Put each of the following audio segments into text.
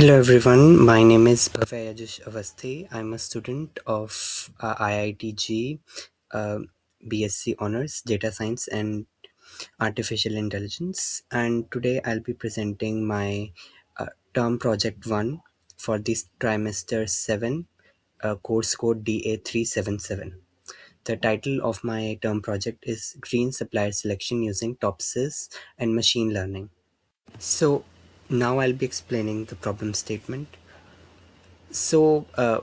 Hello everyone, my name is Bhavya Avasthi. I'm a student of IITG uh, BSc Honors Data Science and Artificial Intelligence, and today I'll be presenting my term project 1 for this trimester 7, course code DA377. The title of my term project is Green Supplier Selection Using TOPSIS and Machine Learning. So now I'll be explaining the problem statement. So,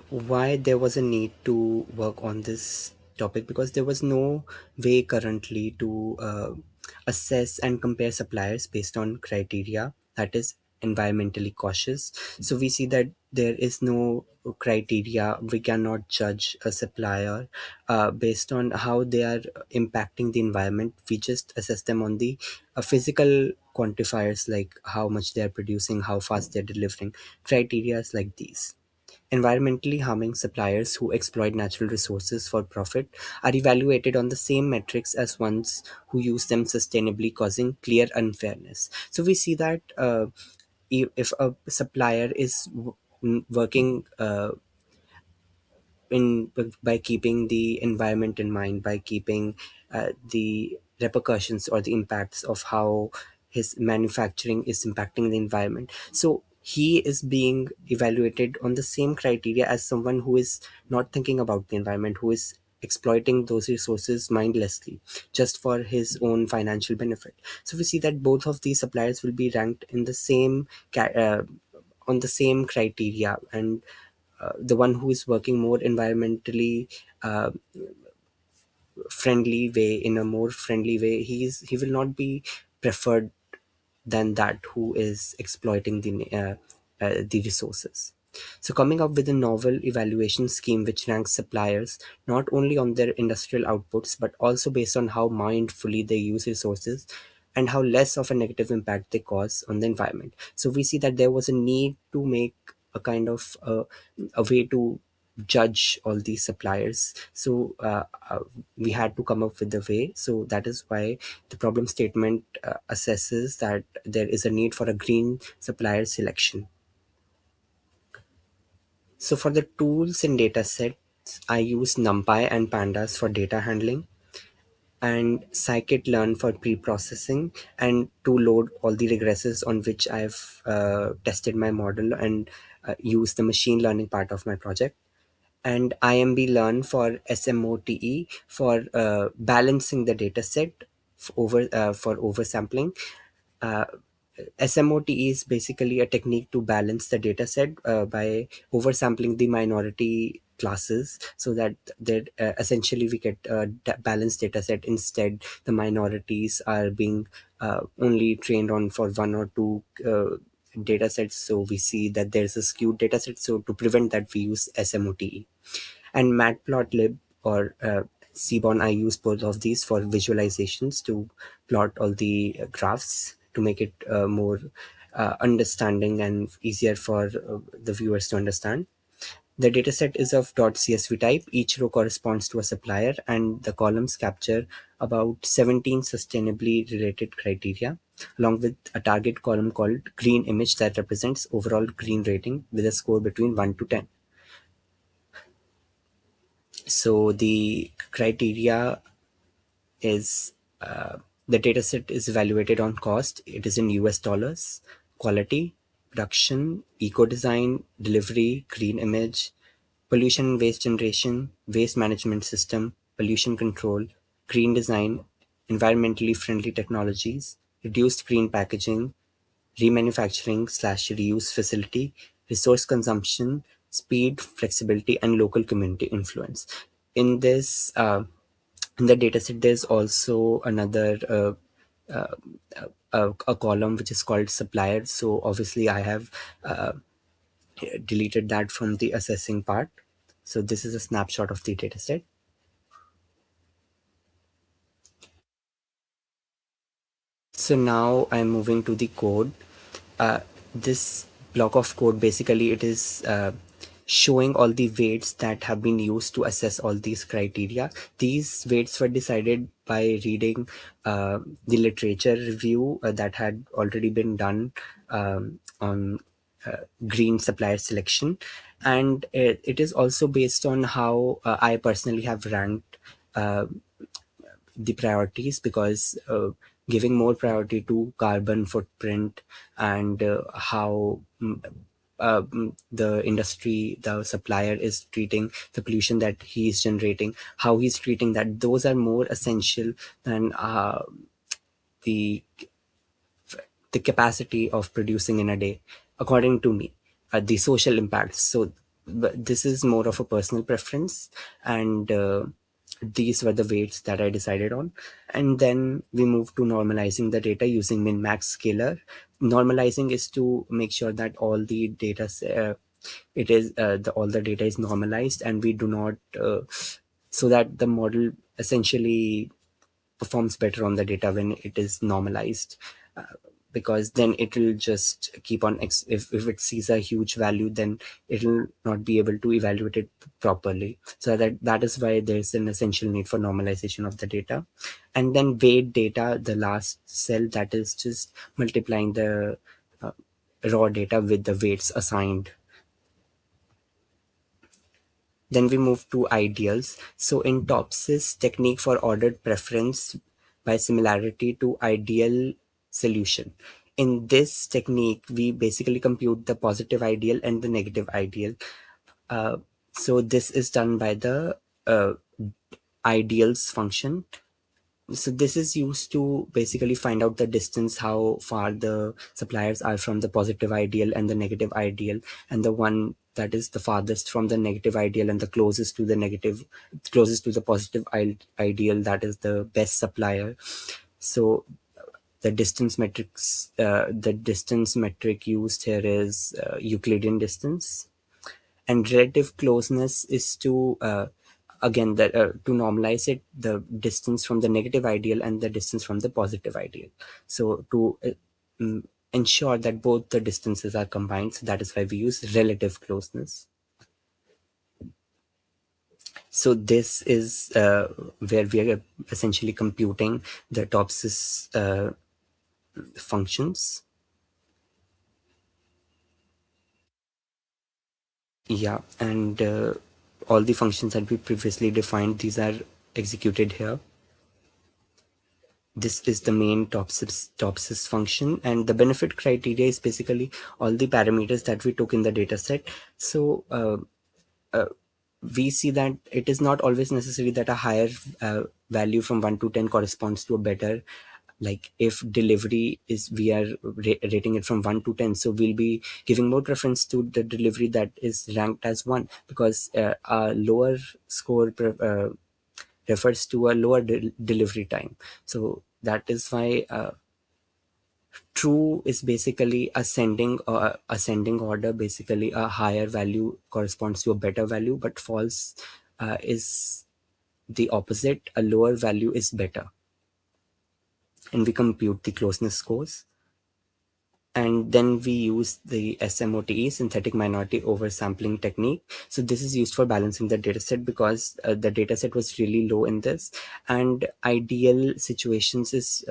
why there was a need to work on this topic? Because there was no way currently to assess and compare suppliers based on criteria that is environmentally cautious. So, we see that there is no criteria. We cannot judge a supplier based on how they are impacting the environment. We just assess them on the physical quantifiers like how much they are producing, how fast they're delivering, criteria like these. Environmentally harming suppliers who exploit natural resources for profit are evaluated on the same metrics as ones who use them sustainably, causing clear unfairness. So we see that if a supplier is working in by keeping the environment in mind, by keeping the repercussions or the impacts of how his manufacturing is impacting the environment, so he is being evaluated on the same criteria as someone who is not thinking about the environment, who is exploiting those resources mindlessly just for his own financial benefit. So we see that both of these suppliers will be ranked in the same on the same criteria, and the one who is working more environmentally uh, friendly way, in a more friendly way, he will not be preferred than that who is exploiting the resources. So coming up with a novel evaluation scheme which ranks suppliers not only on their industrial outputs but also based on how mindfully they use resources and how less of a negative impact they cause on the environment. So we see that there was a need to make a kind of a way to judge all these suppliers. So we had to come up with a way. So that is why the problem statement assesses that there is a need for a green supplier selection. So for the tools and data sets, I use NumPy and Pandas for data handling and scikit-learn for pre-processing and to load all the regresses on which I've tested my model and use the machine learning part of my project. And IMB learn for SMOTE for balancing the data set for oversampling. Uh, SMOTE is basically a technique to balance the data set by oversampling the minority classes so that essentially we get a balanced data set. Instead, the minorities are being only trained on for one or two data sets. So we see that there's a skewed data set. So to prevent that, we use SMOTE. And Matplotlib or Seaborn, I use both of these for visualizations to plot all the graphs to make it more understanding and easier for the viewers to understand. The dataset is of .csv type. Each row corresponds to a supplier, and the columns capture about 17 sustainably related criteria, along with a target column called green image that represents overall green rating with a score between 1 to 10. So the criteria is the dataset is evaluated on cost. It is in US dollars, quality, production, eco design, delivery, green image, pollution and waste generation, waste management system, pollution control, green design, environmentally friendly technologies, reduced green packaging, remanufacturing/reuse facility, resource consumption, speed, flexibility, and local community influence. In this, in the dataset, there's also another a column which is called supplier. So obviously, I have deleted that from the assessing part. So this is a snapshot of the dataset. So now I'm moving to the code. This block of code, basically it is showing all the weights that have been used to assess all these criteria. These weights were decided by reading the literature review that had already been done on green supplier selection. And it is also based on how I personally have ranked uh, the priorities, because giving more priority to carbon footprint and how the industry, the supplier is treating the pollution that he is generating, how he's treating that, those are more essential than the the capacity of producing in a day, according to me. The social impacts. So this is more of a personal preference, and these were the weights that I decided on. And then we moved to normalizing the data using min-max scalar. Normalizing is to make sure that all the data it is all the data is normalized, and we do not so that the model essentially performs better on the data when it is normalized. uh, because then it will just keep on if it sees a huge value, then it will not be able to evaluate it properly. So that is why there's an essential need for normalization of the data. And then weight data, the last cell, that is just multiplying the uh, raw data with the weights assigned. Then we move to ideals. So in TOPSIS, technique for ordered preference by similarity to ideal solution. In this technique, we basically compute the positive ideal and the negative ideal. Uh, so this is done by the ideals function. So this is used to basically find out the distance, how far the suppliers are from the positive ideal and the negative ideal, and the one that is the farthest from the negative ideal and the closest to the positive ideal, that is the best supplier. So the distance metric used here is Euclidean distance. And relative closeness is to again that to normalize it, the distance from the negative ideal and the distance from the positive ideal. So to mm, ensure that both the distances are combined, so that is why we use relative closeness. So this is where we are essentially computing the TOPSIS functions. Yeah, and all the functions that we previously defined, these are executed here. This is the main TOPSIS function, and the benefit criteria is basically all the parameters that we took in the data set. So we see that it is not always necessary that a higher value from 1 to 10 corresponds to a better. Like if delivery is, we are rating it from 1 to 10, so we'll be giving more preference to the delivery that is ranked as 1, because a lower score refers to a lower delivery time. So that is why true is basically ascending order. Basically, a higher value corresponds to a better value, but false is the opposite. A lower value is better, and we compute the closeness scores. And then we use the SMOTE, synthetic minority oversampling technique. So this is used for balancing the dataset, because the dataset was really low in this, and ideal situations is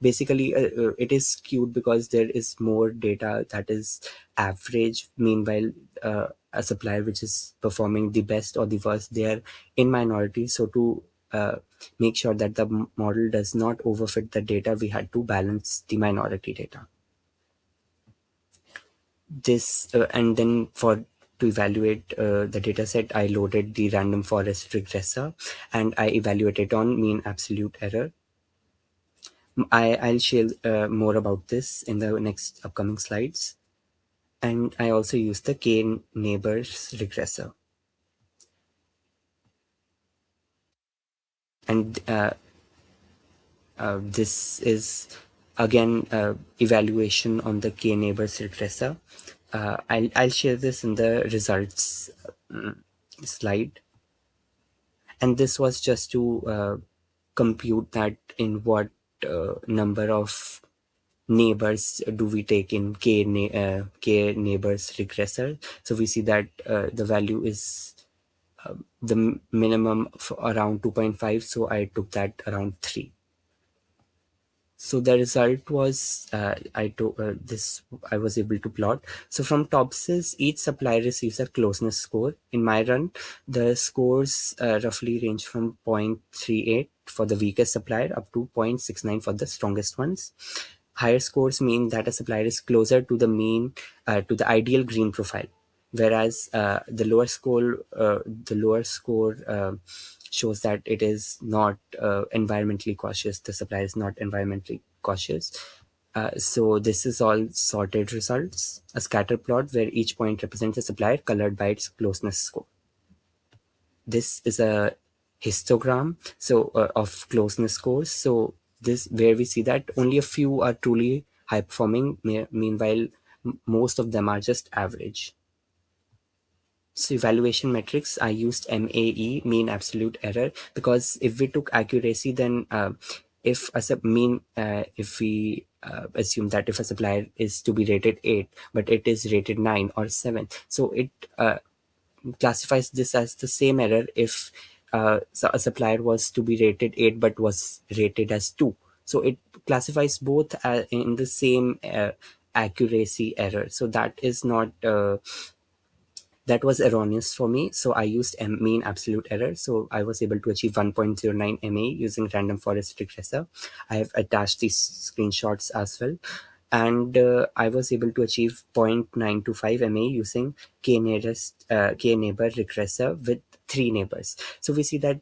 basically it is skewed because there is more data that is average. Meanwhile, a supplier which is performing the best or the worst, they are in minority. So to make sure that the model does not overfit the data, we had to balance the minority data. This and then for to evaluate the dataset, I loaded the random forest regressor, and I evaluated on mean absolute error. I'll share more about this in the next upcoming slides. And I also used the k neighbors regressor. And this is again evaluation on the k neighbors regressor. I'll share this in the results slide. And this was just to compute that in what number of neighbors do we take in k neighbors regressor. So we see that the value is the minimum around 2.5, so I took that around 3. So the result was this I was able to plot. So from TOPSIS, each supplier receives a closeness score. In my run, the scores roughly range from 0.38 for the weakest supplier up to 0.69 for the strongest ones. Higher scores mean that a supplier is closer to the mean, to the ideal green profile, whereas the lower score shows that it is not environmentally cautious. The supplier is not environmentally cautious. So this is all sorted results, a scatter plot where each point represents a supplier colored by its closeness score. This is a histogram of closeness scores. So this where we see that only a few are truly high performing. Meanwhile, most of them are just average. So evaluation metrics, I used MAE, mean absolute error, because if we took accuracy, then if a if we assume that if a supplier is to be rated 8, but it is rated 9 or 7, so it classifies this as the same error if a supplier was to be rated 8 but was rated as 2. So it classifies both in the same accuracy error. So that was erroneous for me. So I used mean absolute error. So I was able to achieve 1.09 MA using random forest regressor. I have attached these screenshots as well. And I was able to achieve 0.925 MA using k neighbor regressor with 3 neighbors. So we see that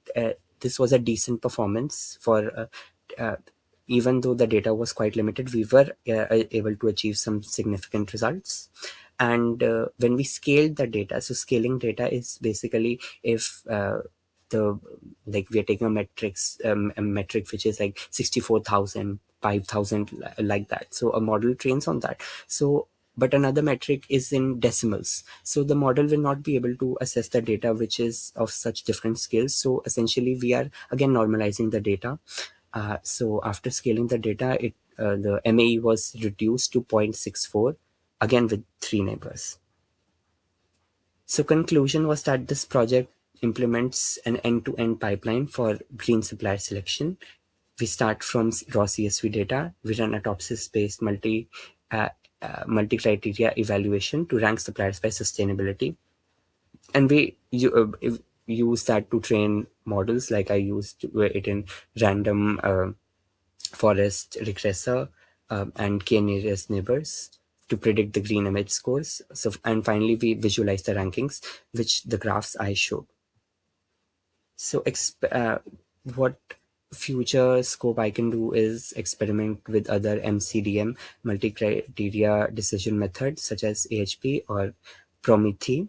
this was a decent performance for even though the data was quite limited, we were able to achieve some significant results. And when we scaled the data, so scaling data is basically if the like we are taking a metric which is like 64,000, 5,000, like that. So a model trains on that. So but another metric is in decimals. So the model will not be able to assess the data which is of such different scales. So essentially we are again normalizing the data. So after scaling the data, the MAE was reduced to 0.64, again with 3 neighbors. So conclusion was that this project implements an end-to-end pipeline for green supplier selection. We start from raw CSV data. We run a TOPSIS-based uh, multi-criteria evaluation to rank suppliers by sustainability. And use that to train models, like I used it in random forest regressor and k-nearest neighbors to predict the green image scores. So, and finally, we visualize the rankings, which the graphs I showed. So, what future scope I can do is experiment with other MCDM, multi-criteria decision methods, such as AHP or Prometheus.